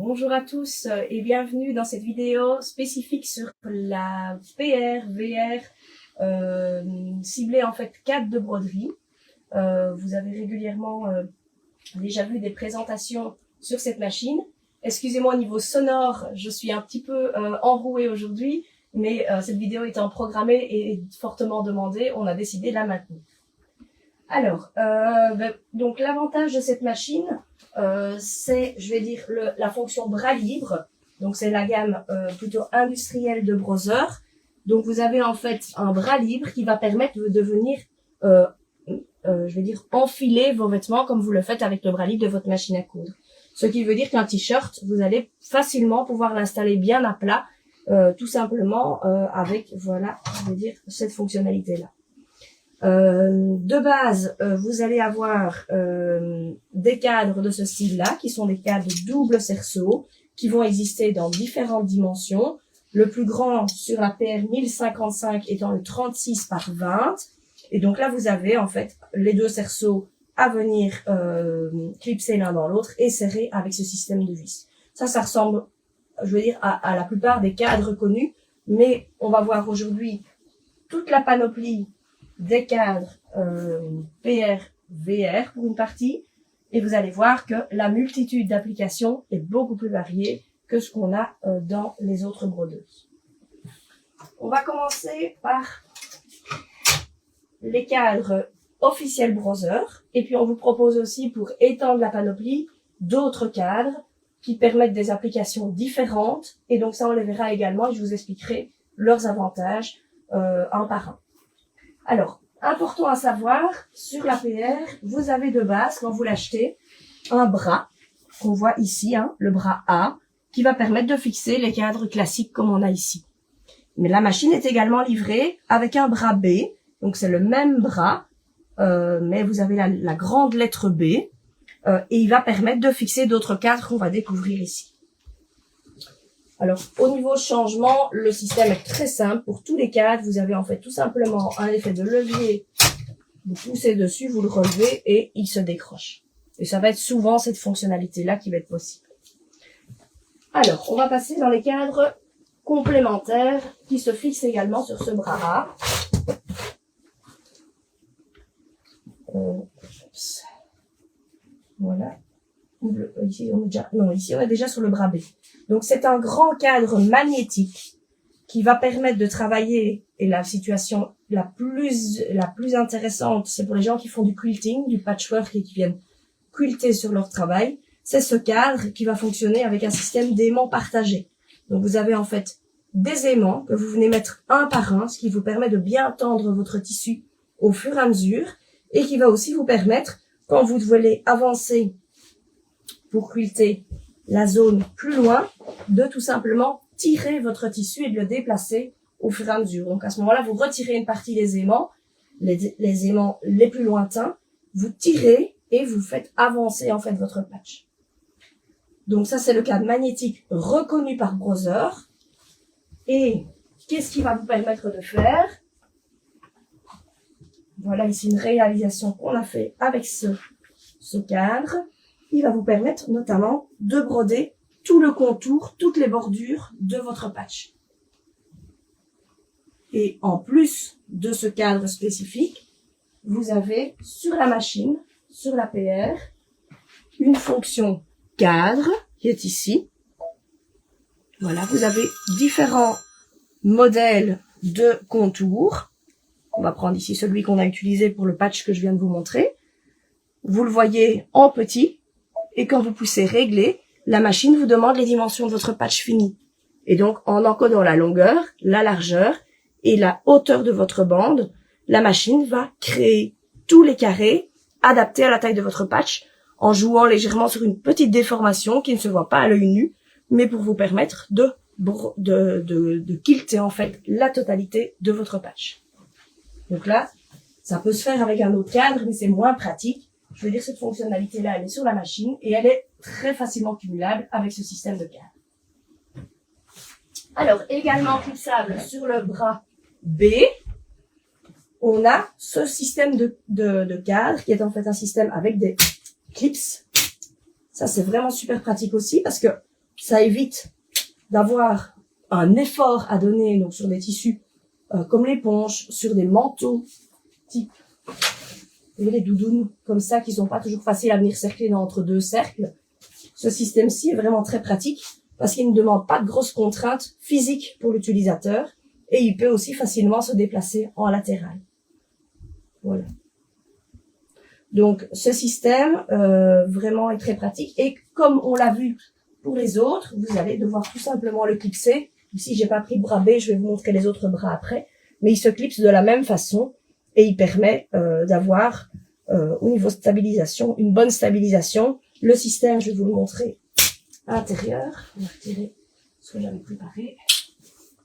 Bonjour à tous et bienvenue dans cette vidéo spécifique sur la PR, VR, ciblée en fait cadre de broderie. Vous avez régulièrement déjà vu des présentations sur cette machine. Excusez-moi au niveau sonore, je suis un petit peu enrouée aujourd'hui, mais cette vidéo étant programmée et fortement demandée, on a décidé de la maintenir. Alors, donc l'avantage de cette machine, c'est, je vais dire, la fonction bras libre. Donc c'est la gamme plutôt industrielle de Brother. Donc vous avez en fait un bras libre qui va permettre de venir, je vais dire, enfiler vos vêtements comme vous le faites avec le bras libre de votre machine à coudre. Ce qui veut dire qu'un t-shirt, vous allez facilement pouvoir l'installer bien à plat, tout simplement avec, voilà, je vais dire, cette fonctionnalité-là. De base, vous allez avoir des cadres de ce style-là, qui sont des cadres double cerceau, qui vont exister dans différentes dimensions. Le plus grand sur la PR 1055 étant le 36 par 20. Et donc là, vous avez en fait les deux cerceaux à venir clipser l'un dans l'autre et serrer avec ce système de vis. Ça ressemble, je veux dire, à la plupart des cadres connus, mais on va voir aujourd'hui toute la panoplie des cadres PR, VR pour une partie, et vous allez voir que la multitude d'applications est beaucoup plus variée que ce qu'on a dans les autres brodeuses. On va commencer par les cadres officiels Brother, et puis on vous propose aussi, pour étendre la panoplie, d'autres cadres qui permettent des applications différentes, et donc ça on les verra également, et je vous expliquerai leurs avantages un par un. Alors, important à savoir, sur la PR, vous avez de base, quand vous l'achetez, un bras, qu'on voit ici, hein, le bras A, qui va permettre de fixer les cadres classiques comme on a ici. Mais la machine est également livrée avec un bras B, donc c'est le même bras, mais vous avez la grande lettre B, et il va permettre de fixer d'autres cadres qu'on va découvrir ici. Alors, au niveau changement, le système est très simple. Pour tous les cadres, vous avez en fait tout simplement un effet de levier. Vous poussez dessus, vous le relevez et il se décroche. Et ça va être souvent cette fonctionnalité-là qui va être possible. Alors, on va passer dans les cadres complémentaires qui se fixent également sur ce bras A. Voilà. Ici, on est déjà sur le bras B. Donc, c'est un grand cadre magnétique qui va permettre de travailler, et la situation la plus intéressante, c'est pour les gens qui font du quilting, du patchwork et qui viennent quilter sur leur travail. C'est ce cadre qui va fonctionner avec un système d'aimants partagés. Donc, vous avez en fait des aimants que vous venez mettre un par un, ce qui vous permet de bien tendre votre tissu au fur et à mesure et qui va aussi vous permettre, quand vous voulez avancer pour quilter la zone plus loin, de tout simplement tirer votre tissu et de le déplacer au fur et à mesure. Donc à ce moment-là, vous retirez une partie des aimants, les aimants les plus lointains, vous tirez et vous faites avancer en fait votre patch. Donc ça, c'est le cadre magnétique reconnu par Brother. Et qu'est-ce qui va vous permettre de faire? Voilà ici une réalisation qu'on a fait avec ce cadre. Il va vous permettre notamment de broder tout le contour, toutes les bordures de votre patch. Et en plus de ce cadre spécifique, vous avez sur la machine, sur la PR, une fonction cadre qui est ici. Voilà, vous avez différents modèles de contours. On va prendre ici celui qu'on a utilisé pour le patch que je viens de vous montrer. Vous le voyez en petit. Et quand vous poussez régler, la machine vous demande les dimensions de votre patch fini. Et donc, en encodant la longueur, la largeur et la hauteur de votre bande, la machine va créer tous les carrés adaptés à la taille de votre patch en jouant légèrement sur une petite déformation qui ne se voit pas à l'œil nu, mais pour vous permettre de quilter en fait la totalité de votre patch. Donc là, ça peut se faire avec un autre cadre, mais c'est moins pratique. Je veux dire, cette fonctionnalité-là, elle est sur la machine et elle est très facilement cumulable avec ce système de cadre. Alors, également clipsable sur le bras B, on a ce système de cadre qui est en fait un système avec des clips. Ça, c'est vraiment super pratique aussi parce que Ça évite d'avoir un effort à donner donc sur des tissus comme l'éponge, sur des manteaux type les doudounes comme ça qui sont pas toujours faciles à venir cercler entre deux cercles. Ce système-ci est vraiment très pratique parce qu'il ne demande pas de grosses contraintes physiques pour l'utilisateur et il peut aussi facilement se déplacer en latéral. Voilà. Donc ce système vraiment est très pratique et comme on l'a vu pour les autres, vous allez devoir tout simplement le clipser. Ici, j'ai pas pris le bras B, je vais vous montrer les autres bras après, mais il se clipse de la même façon et il permet d'avoir au niveau stabilisation une bonne stabilisation. Le système, je vais vous le montrer à l'intérieur. On va retirer ce que j'avais préparé.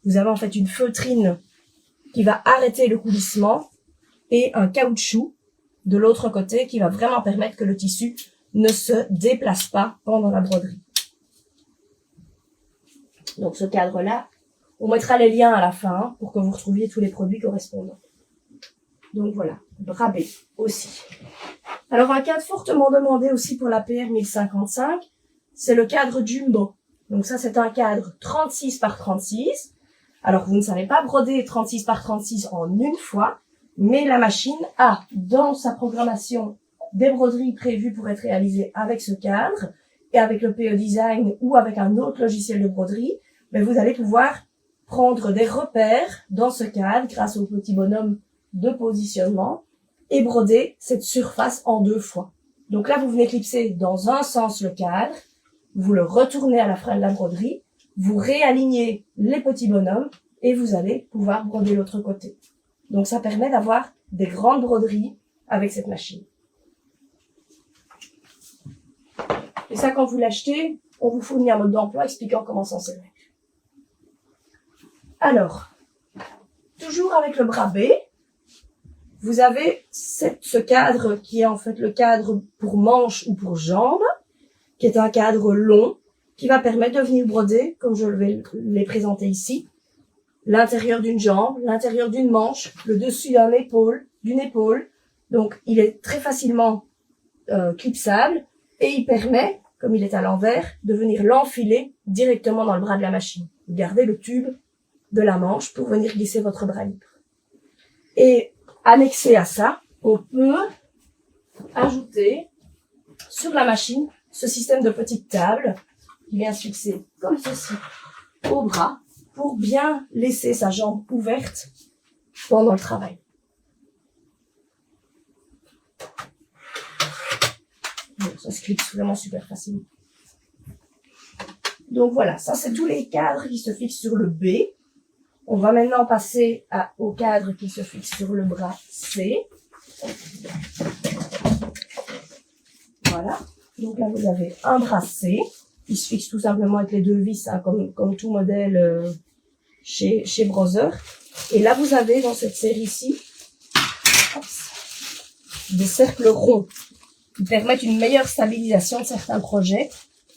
Vous avez en fait une feutrine qui va arrêter le coulissement et un caoutchouc de l'autre côté qui va vraiment permettre que le tissu ne se déplace pas pendant la broderie. Donc ce cadre-là, on mettra les liens à la fin pour que vous retrouviez tous les produits correspondants. Donc voilà, bras B aussi. Alors un cadre fortement demandé aussi pour la PR 1055, c'est le cadre Jumbo. Donc ça c'est un cadre 36 par 36. Alors vous ne savez pas broder 36 par 36 en une fois, mais la machine a dans sa programmation des broderies prévues pour être réalisées avec ce cadre et avec le PE Design ou avec un autre logiciel de broderie. Mais vous allez pouvoir prendre des repères dans ce cadre grâce au petit bonhomme de positionnement et broder cette surface en deux fois. Donc là, vous venez clipser dans un sens le cadre, vous le retournez à la fin de la broderie, vous réalignez les petits bonhommes et vous allez pouvoir broder l'autre côté. Donc ça permet d'avoir des grandes broderies avec cette machine. Et ça, quand vous l'achetez, on vous fournit un mode d'emploi expliquant comment s'en servir. Alors, toujours avec le bras B, vous avez ce cadre qui est en fait le cadre pour manche ou pour jambe, qui est un cadre long, qui va permettre de venir broder, comme je vais les présenter ici, l'intérieur d'une jambe, l'intérieur d'une manche, le dessus d'une épaule. Donc, il est très facilement clipsable et il permet, comme il est à l'envers, de venir l'enfiler directement dans le bras de la machine. Vous gardez le tube de la manche pour venir glisser votre bras libre. Et annexé à ça, on peut ajouter sur la machine ce système de petite table qui vient se fixer comme ceci au bras pour bien laisser sa jambe ouverte pendant le travail. Donc, ça se clipse vraiment super facilement. Donc voilà, ça c'est tous les cadres qui se fixent sur le B. On va maintenant passer au cadre qui se fixe sur le bras C. Voilà. Donc là, vous avez un bras C. Il se fixe tout simplement avec les deux vis, hein, comme tout modèle chez Brother. Et là, vous avez dans cette série-ci des cercles ronds qui permettent une meilleure stabilisation de certains projets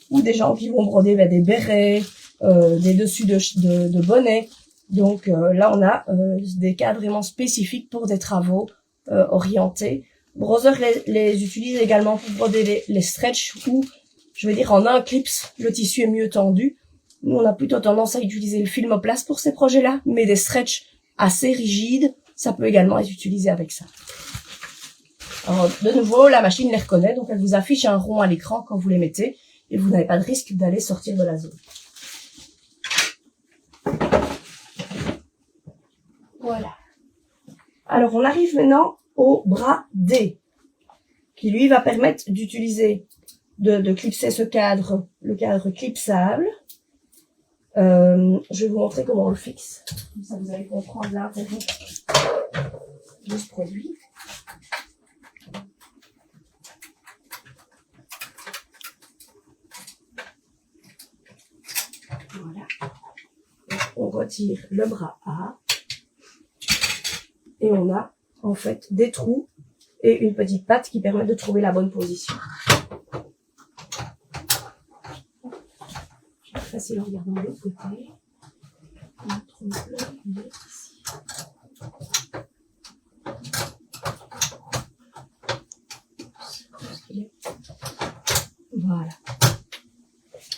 ou des gens qui vont broder des bérets, des dessus de bonnets. Donc là, on a des cadres vraiment spécifiques pour des travaux orientés. Brother les utilise également pour broder les stretch où, je vais dire, en un clips, le tissu est mieux tendu. Nous, on a plutôt tendance à utiliser le Filmoplast pour ces projets-là, mais des stretch assez rigides, ça peut également être utilisé avec ça. Alors, de nouveau, la machine les reconnaît, donc elle vous affiche un rond à l'écran quand vous les mettez, et vous n'avez pas de risque d'aller sortir de la zone. Voilà. Alors, on arrive maintenant au bras D, qui lui va permettre d'utiliser, de clipser ce cadre, le cadre clipsable. Je vais vous montrer comment on le fixe. Comme ça, vous allez comprendre l'intérêt de ce produit. Voilà. On retire le bras A. Et on a, en fait, des trous et une petite patte qui permettent de trouver la bonne position. Je vais passer en regardant de l'autre côté. On a trop de ici. Voilà.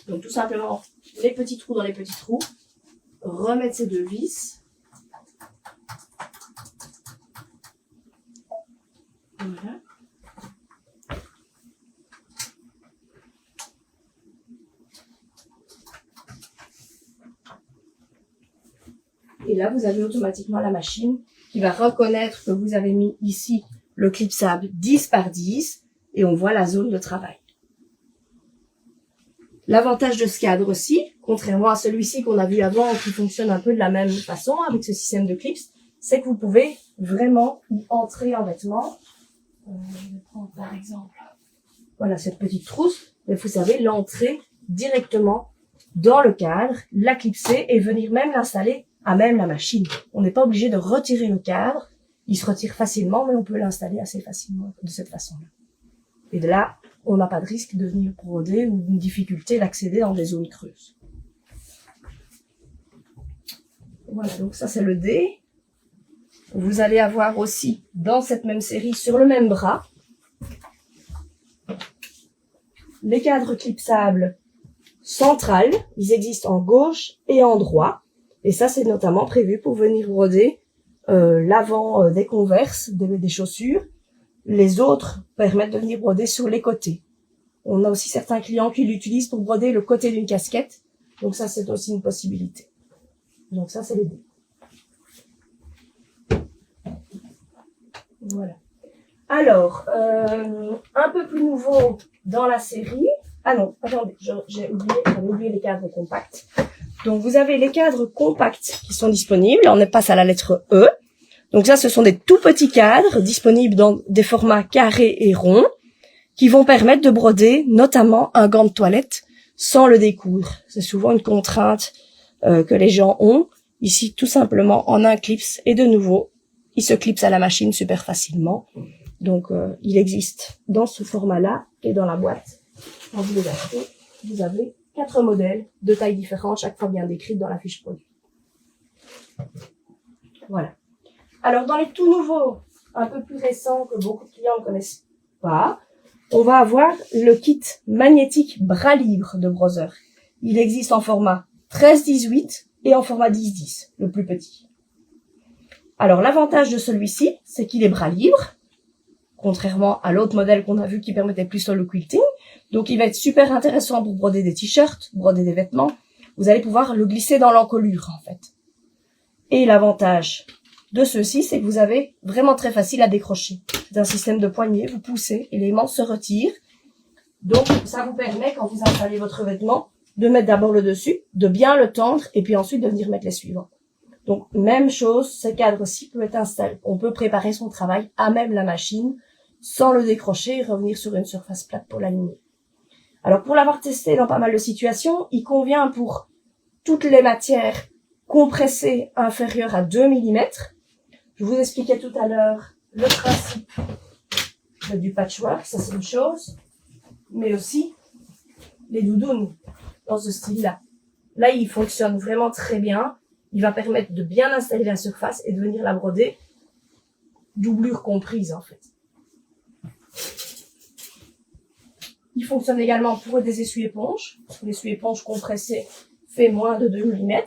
Donc tout simplement les petits trous dans les petits trous, remettre ces 2 vis. Voilà. Et là, vous avez automatiquement la machine qui va reconnaître que vous avez mis ici le clipsable 10 par 10 et on voit la zone de travail. L'avantage de ce cadre-ci, contrairement à celui-ci qu'on a vu avant qui fonctionne un peu de la même façon avec ce système de clips, c'est que vous pouvez vraiment y entrer en vêtements. Je vais prendre par exemple, voilà cette petite trousse, mais vous savez l'entrer directement dans le cadre, la clipser et venir même l'installer à même la machine. On n'est pas obligé de retirer le cadre, il se retire facilement, mais on peut l'installer assez facilement de cette façon-là. Et de là, on n'a pas de risque de venir broder ou une difficulté d'accéder dans des zones creuses. Voilà, donc ça c'est le D. Vous allez avoir aussi dans cette même série, sur le même bras, les cadres clipsables centrales. Ils existent en gauche et en droit. Et ça, c'est notamment prévu pour venir broder l'avant des Converse, des chaussures. Les autres permettent de venir broder sur les côtés. On a aussi certains clients qui l'utilisent pour broder le côté d'une casquette. Donc ça, c'est aussi une possibilité. Donc ça, c'est les deux. Voilà. Alors, un peu plus nouveau dans la série. Ah non, attendez, j'avais oublié les cadres compacts. Donc, vous avez les cadres compacts qui sont disponibles. On passe à la lettre E. Donc ça, ce sont des tout petits cadres disponibles dans des formats carrés et ronds qui vont permettre de broder notamment un gant de toilette sans le découdre. C'est souvent une contrainte que les gens ont. Ici, tout simplement en un clips et de nouveau, il se clipse à la machine super facilement. Donc, il existe dans ce format-là et dans la boîte. Quand vous les achetez, vous avez 4 modèles de tailles différentes, chaque fois bien décrites dans la fiche produit. Voilà. Alors, dans les tout nouveaux, un peu plus récents que beaucoup de clients ne connaissent pas, on va avoir le kit magnétique bras libre de Brother. Il existe en format 13-18 et en format 10-10, le plus petit. Alors, l'avantage de celui-ci, c'est qu'il est bras libre, contrairement à l'autre modèle qu'on a vu qui permettait plus le quilting. Donc, il va être super intéressant pour broder des t-shirts, broder des vêtements. Vous allez pouvoir le glisser dans l'encolure, en fait. Et l'avantage de ceci, c'est que vous avez vraiment très facile à décrocher. C'est un système de poignée, vous poussez et l'aimant se retire. Donc, ça vous permet, quand vous installez votre vêtement, de mettre d'abord le dessus, de bien le tendre et puis ensuite de venir mettre les suivants. Donc, même chose, ce cadre-ci peut être installé. On peut préparer son travail à même la machine sans le décrocher et revenir sur une surface plate pour l'aligner. Alors, pour l'avoir testé dans pas mal de situations, il convient pour toutes les matières compressées inférieures à 2 mm. Je vous expliquais tout à l'heure le principe du patchwork, ça c'est une chose, mais aussi les doudounes dans ce style-là. Là, il fonctionne vraiment très bien. Il va permettre de bien installer la surface et de venir la broder, doublure comprise en fait. Il fonctionne également pour des essuie-éponges. L'essuie-éponge compressé fait moins de 2 mm.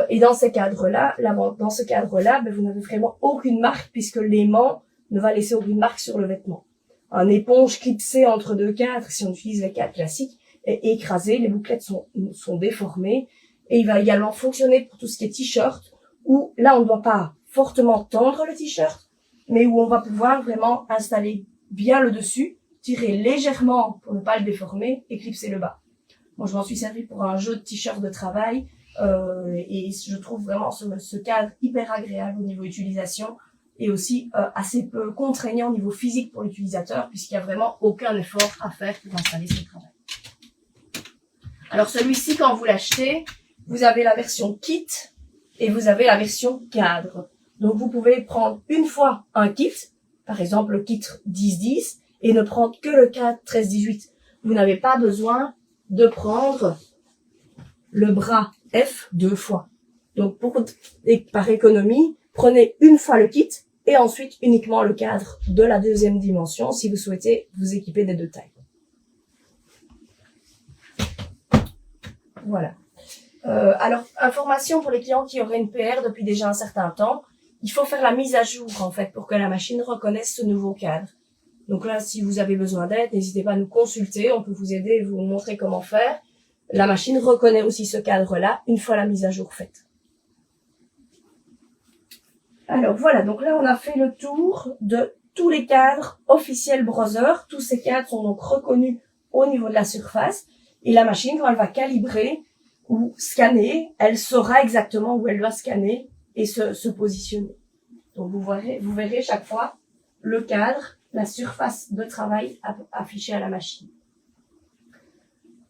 Et dans ces cadres-là, vous n'avez vraiment aucune marque puisque l'aimant ne va laisser aucune marque sur le vêtement. Un éponge clipsé entre deux cadres, si on utilise les cadres classiques, est écrasé, les bouclettes sont déformées. Et il va également fonctionner pour tout ce qui est t-shirt, où là on ne doit pas fortement tendre le t-shirt, mais où on va pouvoir vraiment installer bien le dessus, tirer légèrement pour ne pas le déformer et clipser le bas. Moi je m'en suis servi pour un jeu de t-shirt de travail et je trouve vraiment ce cadre hyper agréable au niveau utilisation et aussi assez peu contraignant au niveau physique pour l'utilisateur puisqu'il n'y a vraiment aucun effort à faire pour installer ce travail. Alors celui-ci quand vous l'achetez, vous avez la version kit et vous avez la version cadre. Donc, vous pouvez prendre une fois un kit, par exemple le kit 10-10, et ne prendre que le cadre 13-18. Vous n'avez pas besoin de prendre le bras F 2 fois. Donc, par économie, prenez une fois le kit et ensuite uniquement le cadre de la deuxième dimension si vous souhaitez vous équiper des deux tailles. Voilà. Alors, information pour les clients qui auraient une PR depuis déjà un certain temps, il faut faire la mise à jour en fait pour que la machine reconnaisse ce nouveau cadre. Donc là, si vous avez besoin d'aide, n'hésitez pas à nous consulter, on peut vous aider et vous montrer comment faire. La machine reconnaît aussi ce cadre-là une fois la mise à jour faite. Alors voilà, donc là on a fait le tour de tous les cadres officiels Brother. Tous ces cadres sont donc reconnus au niveau de la surface et la machine, quand elle va calibrer ou scanner, elle saura exactement où elle doit scanner et se positionner. Donc vous verrez chaque fois le cadre, la surface de travail affichée à la machine.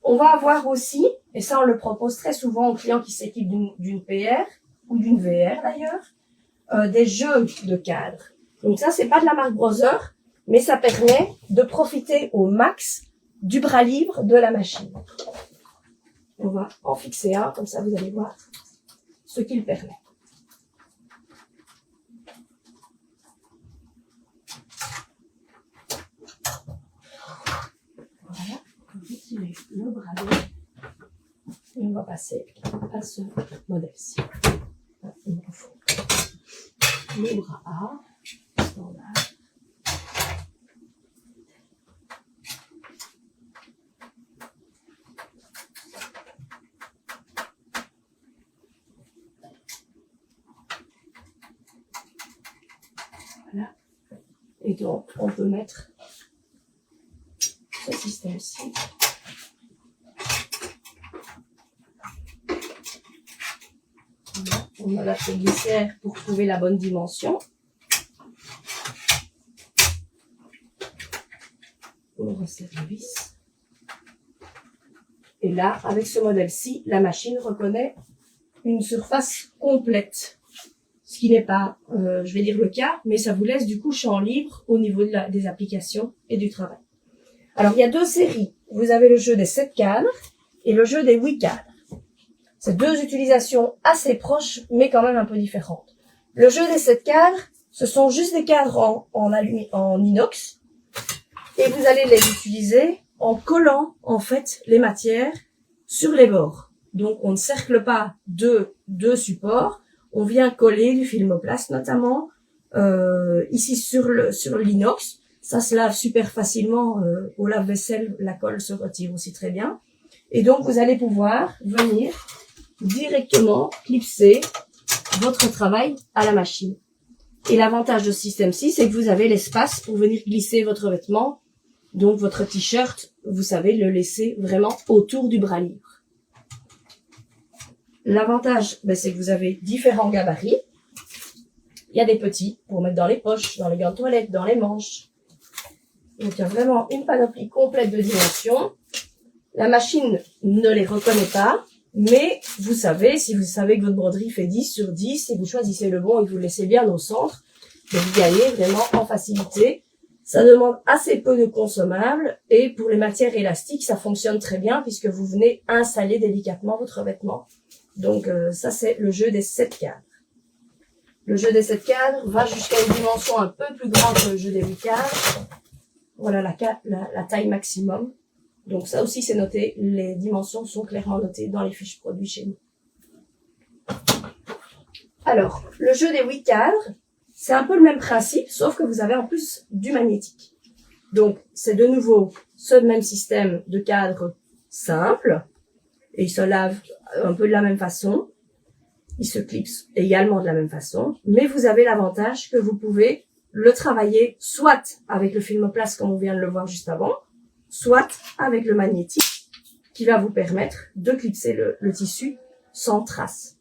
On va avoir aussi, et ça on le propose très souvent aux clients qui s'équipent d'une PR ou d'une VR d'ailleurs, des jeux de cadres. Donc ça c'est pas de la marque Brother, mais ça permet de profiter au max du bras libre de la machine. On va en fixer un, comme ça vous allez voir ce qu'il permet. Voilà, on va retirer le bras et on va passer à ce modèle-ci. Il nous faut le bras A, standard. Voilà. Et donc, on peut mettre ce système-ci. Voilà. On a la glissière pour trouver la bonne dimension. On resserre la vis. Et là, avec ce modèle-ci, la machine reconnaît une surface complète. Ce qui n'est pas, je vais dire le cas, mais ça vous laisse du coup champ libre au niveau des applications et du travail. Alors, il y a deux séries. Vous avez le jeu des 7 cadres et le jeu des 8 cadres. C'est deux utilisations assez proches, mais quand même un peu différentes. Le jeu des 7 cadres, ce sont juste des cadres en inox. Et vous allez les utiliser en collant, en fait, les matières sur les bords. Donc, on ne cercle pas deux supports. On vient coller du filmoplast, notamment, ici sur l'inox. Ça se lave super facilement. Au lave-vaisselle, la colle se retire aussi très bien. Et donc, vous allez pouvoir venir directement clipser votre travail à la machine. Et l'avantage de ce système-ci, c'est que vous avez l'espace pour venir glisser votre vêtement. Donc, votre t-shirt, vous savez le laisser vraiment autour du bras libre. L'avantage, c'est que vous avez différents gabarits. Il y a des petits pour mettre dans les poches, dans les gants de toilette, dans les manches. Donc, il y a vraiment une panoplie complète de dimensions. La machine ne les reconnaît pas, mais vous savez, si vous savez que votre broderie fait 10 sur 10 et que vous choisissez le bon et que vous le laissez bien au centre, vous gagnez vraiment en facilité. Ça demande assez peu de consommables et pour les matières élastiques, ça fonctionne très bien puisque vous venez installer délicatement votre vêtement. Donc ça, c'est le jeu des 7 cadres. Le jeu des 7 cadres va jusqu'à une dimension un peu plus grande que le jeu des 8 cadres. Voilà la taille maximum. Donc ça aussi, c'est noté. Les dimensions sont clairement notées dans les fiches produits chez nous. Alors, le jeu des 8 cadres, c'est un peu le même principe, sauf que vous avez en plus du magnétique. Donc, c'est de nouveau ce même système de cadre simple. Et il se lave un peu de la même façon. Il se clipse également de la même façon. Mais vous avez l'avantage que vous pouvez le travailler soit avec le filmoplast, comme on vient de le voir juste avant, soit avec le magnétique, qui va vous permettre de clipser le tissu sans trace.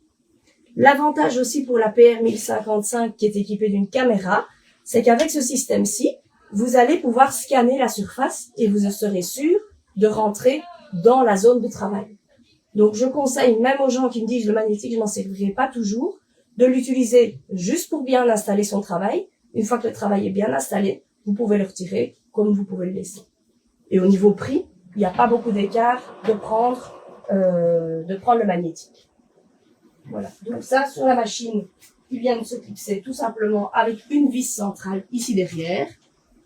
L'avantage aussi pour la PR 1055 qui est équipée d'une caméra, c'est qu'avec ce système-ci, vous allez pouvoir scanner la surface et vous serez sûr de rentrer dans la zone de travail. Donc, je conseille même aux gens qui me disent le magnétique, je m'en servirai pas toujours, de l'utiliser juste pour bien installer son travail. Une fois que le travail est bien installé, vous pouvez le retirer comme vous pouvez le laisser. Et au niveau prix, il n'y a pas beaucoup d'écart de prendre le magnétique. Voilà. Donc ça, sur la machine, il vient de se clipser tout simplement avec une vis centrale ici derrière.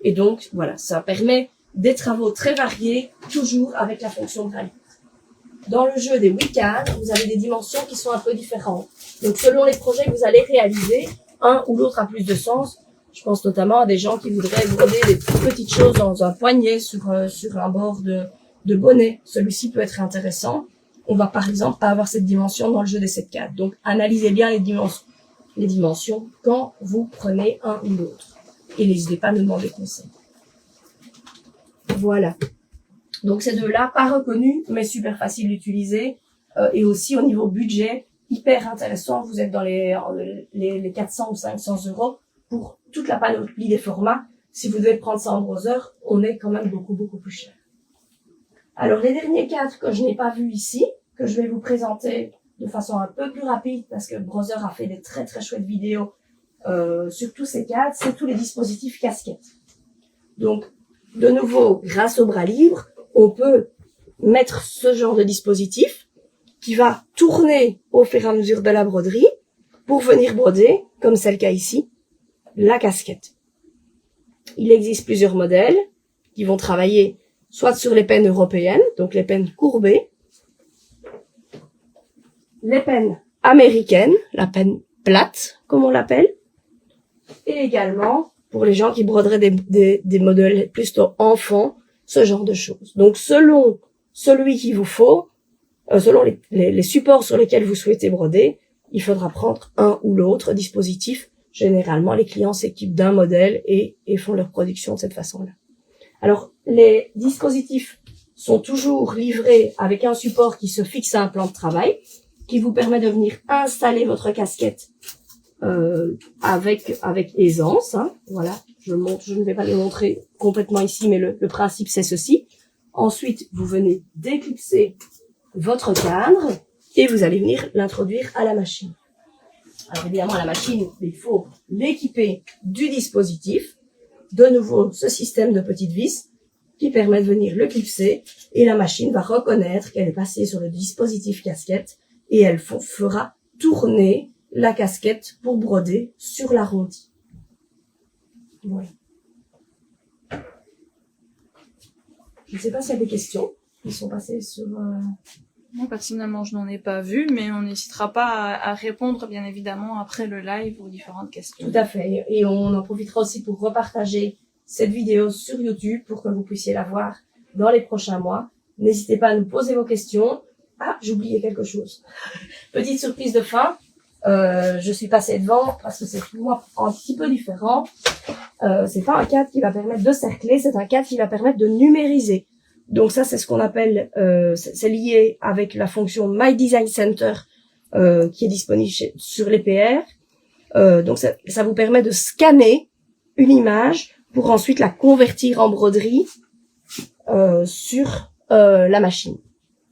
Et donc, voilà, ça permet des travaux très variés, toujours avec la fonction bras libre. dans le jeu des 8 cadres, vous avez des dimensions qui sont un peu différentes. Donc, selon les projets que vous allez réaliser, un ou l'autre a plus de sens. Je pense notamment à des gens qui voudraient broder des petites choses dans un poignet sur un bord de bonnet. Celui-ci peut être intéressant. On va par exemple pas avoir cette dimension dans le jeu des 7 cadres. Donc, analysez bien les dimensions quand vous prenez un ou l'autre. Et n'hésitez pas à nous demander conseil. Voilà. Donc, ces deux-là, pas reconnus, mais super faciles d'utiliser. Et aussi, au niveau budget, hyper intéressant. Vous êtes dans les 400 ou 500 euros pour toute la panoplie des formats. Si vous devez prendre ça en browser, on est quand même beaucoup, beaucoup plus cher. Alors, les derniers cadres que je n'ai pas vus ici, que je vais vous présenter de façon un peu plus rapide, parce que Browser a fait des très, très chouettes vidéos sur tous ces cadres, c'est tous les dispositifs casquettes. Donc, de nouveau, grâce au bras libre, on peut mettre ce genre de dispositif qui va tourner au fur et à mesure de la broderie pour venir broder, comme c'est le cas ici, la casquette. Il existe plusieurs modèles qui vont travailler soit sur les pennes européennes, donc les pennes courbées, les pennes américaines, la penne plate, comme on l'appelle, et également pour les gens qui broderaient des modèles plutôt enfants, ce genre de choses. Donc, selon celui qu'il vous faut, selon les supports sur lesquels vous souhaitez broder, il faudra prendre un ou l'autre dispositif. Généralement, les clients s'équipent d'un modèle et font leur production de cette façon-là. Alors, les dispositifs sont toujours livrés avec un support qui se fixe à un plan de travail, qui vous permet de venir installer votre casquette avec aisance. Hein. Voilà, je ne vais pas les montrer complètement ici, mais le principe c'est ceci. Ensuite, vous venez déclipser votre cadre et vous allez venir l'introduire à la machine. Alors évidemment, à la machine, il faut l'équiper du dispositif. De nouveau, ce système de petites vis qui permet de venir le clipser et la machine va reconnaître qu'elle est passée sur le dispositif casquette et elle fera tourner la casquette pour broder sur l'arrondi. Voilà. Je ne sais pas s'il y a des questions qui sont passées sur... Moi, personnellement, je n'en ai pas vu, mais on n'hésitera pas à répondre, bien évidemment, après le live aux différentes questions. Tout à fait. Et on en profitera aussi pour repartager cette vidéo sur YouTube pour que vous puissiez la voir dans les prochains mois. N'hésitez pas à nous poser vos questions. Ah, j'ai oublié quelque chose. Petite surprise de fin. Je suis passée devant parce que c'est pour moi un petit peu différent. C'est pas un cadre qui va permettre de cercler, c'est un cadre qui va permettre de numériser. Donc ça, c'est ce qu'on appelle, c'est lié avec la fonction My Design Center qui est disponible sur les PR. Donc ça vous permet de scanner une image pour ensuite la convertir en broderie sur la machine.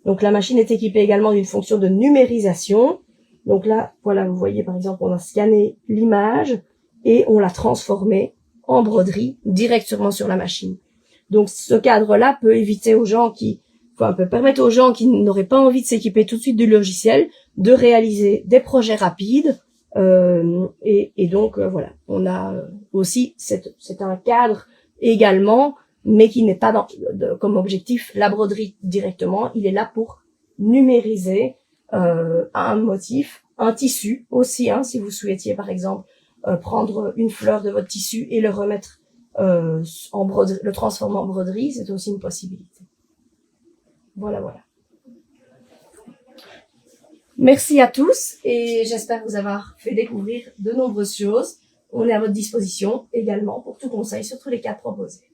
Donc la machine est équipée également d'une fonction de numérisation. Donc là, voilà, vous voyez par exemple, on a scanné l'image et on l'a transformée en broderie directement sur la machine. Donc ce cadre-là peut éviter aux gens peut permettre aux gens qui n'auraient pas envie de s'équiper tout de suite du logiciel de réaliser des projets rapides. Et donc voilà, on a aussi c'est un cadre également, mais qui n'est pas comme objectif la broderie directement. Il est là pour numériser un motif, un tissu aussi. Hein, si vous souhaitiez par exemple prendre une fleur de votre tissu et le remettre en broderie, le transformer en broderie, c'est aussi une possibilité. Voilà. Merci à tous et j'espère vous avoir fait découvrir de nombreuses choses. On est à votre disposition également pour tout conseil sur tous les cas proposés.